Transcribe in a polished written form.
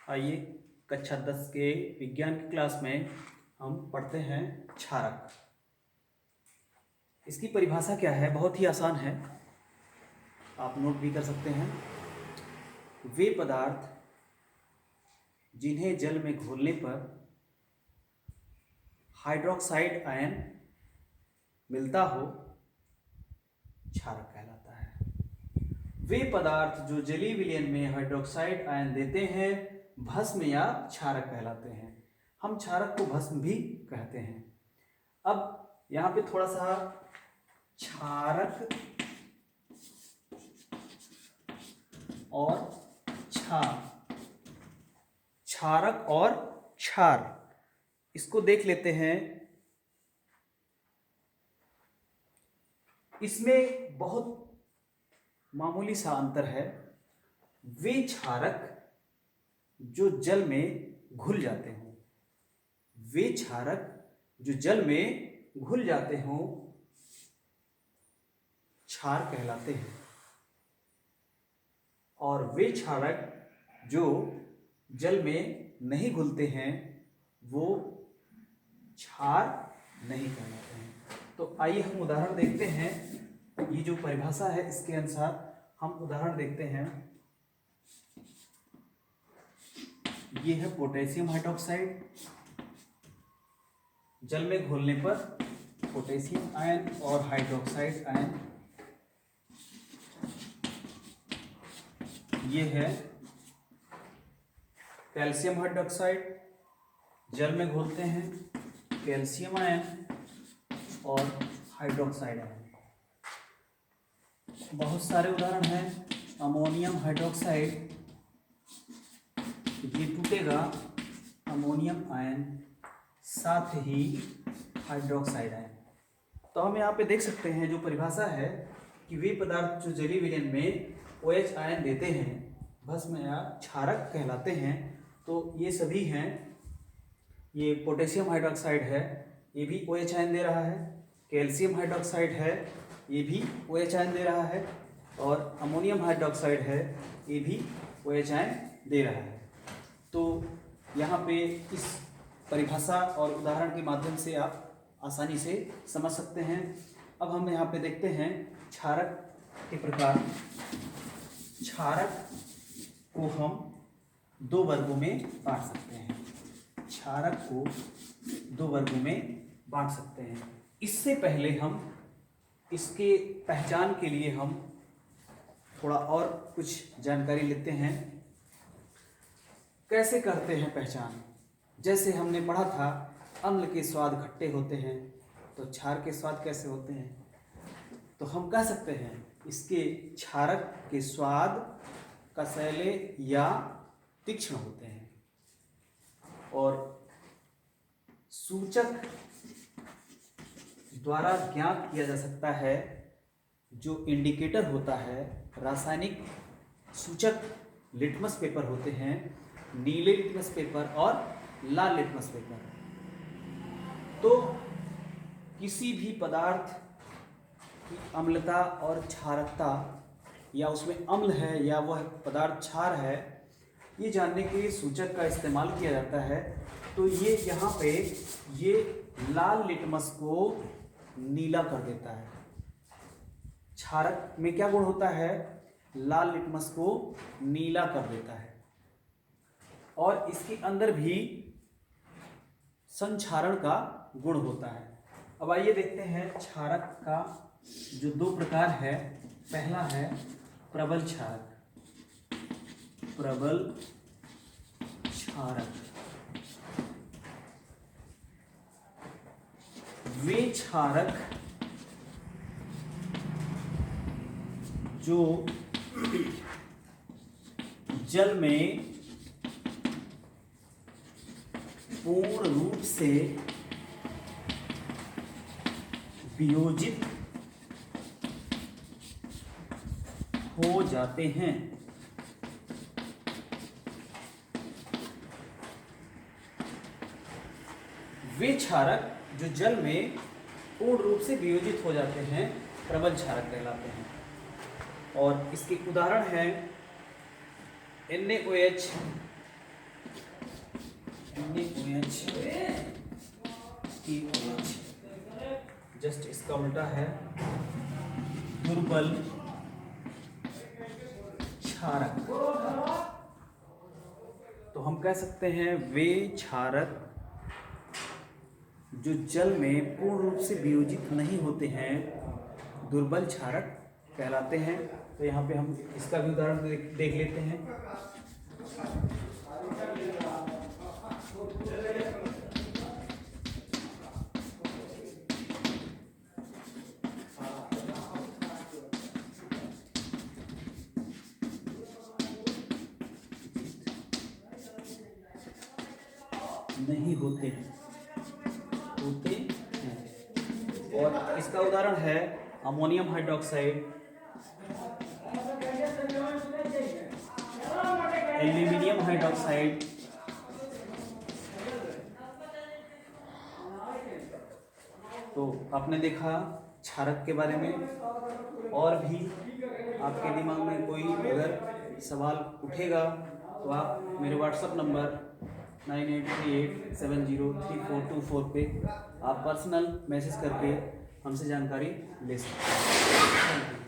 आइए कक्षा 10 के विज्ञान की क्लास में हम पढ़ते हैं क्षारक। इसकी परिभाषा क्या है? बहुत ही आसान है, आप नोट भी कर सकते हैं। वे पदार्थ जिन्हें जल में घोलने पर हाइड्रोक्साइड आयन मिलता हो, क्षारक कहलाता है। वे पदार्थ जो जलीय विलयन में हाइड्रोक्साइड आयन देते हैं, भस्म या क्षारक कहलाते हैं। हम क्षारक को भस्म भी कहते हैं। अब यहाँ पे थोड़ा सा क्षारक और क्षार, क्षारक और क्षार, इसको देख लेते हैं। इसमें बहुत मामूली सा अंतर है। वे क्षारक जो जल में घुल जाते हों, वे क्षारक जो जल में घुल जाते हों, क्षार कहलाते हैं। और वे क्षारक जो जल में नहीं घुलते हैं, वो क्षार नहीं कहलाते हैं। तो आइए हम उदाहरण देखते हैं। ये जो परिभाषा है इसके अनुसार हम उदाहरण देखते हैं। ये है पोटेशियम हाइड्रोक्साइड, जल में घोलने पर पोटेशियम आयन और हाइड्रोक्साइड आयन। ये है कैल्शियम हाइड्रोक्साइड, जल में घोलते हैं कैल्शियम आयन और हाइड्रोक्साइड आयन। बहुत सारे उदाहरण हैं। अमोनियम हाइड्रोक्साइड, ये टूटेगा अमोनियम आयन, साथ ही हाइड्रोक्साइड आयन। तो हम यहाँ पे देख सकते हैं जो परिभाषा है कि वे पदार्थ जो जलीय विलयन में OH आयन देते हैं, भस्म या क्षारक कहलाते हैं। तो ये सभी हैं। ये पोटेशियम हाइड्रोक्साइड है, ये भी OH आयन दे रहा है। कैल्शियम हाइड्रोक्साइड है, ये भी OH आयन दे रहा है। और अमोनियम हाइड्रोक्साइड है, ये भी OH आयन दे रहा है। तो यहाँ पे इस परिभाषा और उदाहरण के माध्यम से आप आसानी से समझ सकते हैं। अब हम यहाँ पे देखते हैं क्षारक के प्रकार। क्षारक को हम दो वर्गों में बांट सकते हैं। क्षारक को दो वर्गों में बांट सकते हैं। इससे पहले हम इसके पहचान के लिए हम थोड़ा और कुछ जानकारी लेते हैं। कैसे करते हैं पहचान? जैसे हमने पढ़ा था, अम्ल के स्वाद खट्टे होते हैं, तो क्षार के स्वाद कैसे होते हैं? तो हम कह सकते हैं इसके क्षारक के स्वाद कसैले या तीक्ष्ण होते हैं। और सूचक द्वारा ज्ञात किया जा सकता है। जो इंडिकेटर होता है, रासायनिक सूचक लिटमस पेपर होते हैं, नीले लिटमस पेपर और लाल लिटमस पेपर। तो किसी भी पदार्थ की अम्लता और क्षारकता, या उसमें अम्ल है या वह पदार्थ क्षार है, ये जानने के लिए सूचक का इस्तेमाल किया जाता है। तो ये यहाँ पे ये लाल लिटमस को नीला कर देता है। क्षारक में क्या गुण होता है? लाल लिटमस को नीला कर देता है। और इसके अंदर भी संक्षारण का गुण होता है। अब आइए देखते हैं क्षारक का जो दो प्रकार है। पहला है प्रबल क्षारक। प्रबल क्षारक वे क्षारक जो जल में पूर्ण रूप से वियोजित हो जाते हैं। वे क्षारक जो जल में पूर्ण रूप से वियोजित हो जाते हैं, प्रबल क्षारक कहलाते हैं। और इसके उदाहरण हैं NaOH, NaOH TOH, जस्ट इसका उल्टा है दुर्बल क्षारक। तो हम कह सकते हैं वे क्षारक जो जल में पूर्ण रूप से वियोजित नहीं होते हैं दुर्बल क्षारक कहलाते हैं। तो यहाँ पे हम इसका भी उदाहरण देख लेते हैं। नहीं होते हैं, होते हैं। और इसका उदाहरण है अमोनियम हाइड्रोक्साइड, एल्यूमिनियम हाइड्रोक्साइड, तो आपने देखा क्षारक के बारे में। और भी आपके दिमाग में कोई अगर सवाल उठेगा तो आप मेरे व्हाट्सएप नंबर 9838703424 पे आप पर्सनल मैसेज करके हमसे जानकारी ले सकते हैं।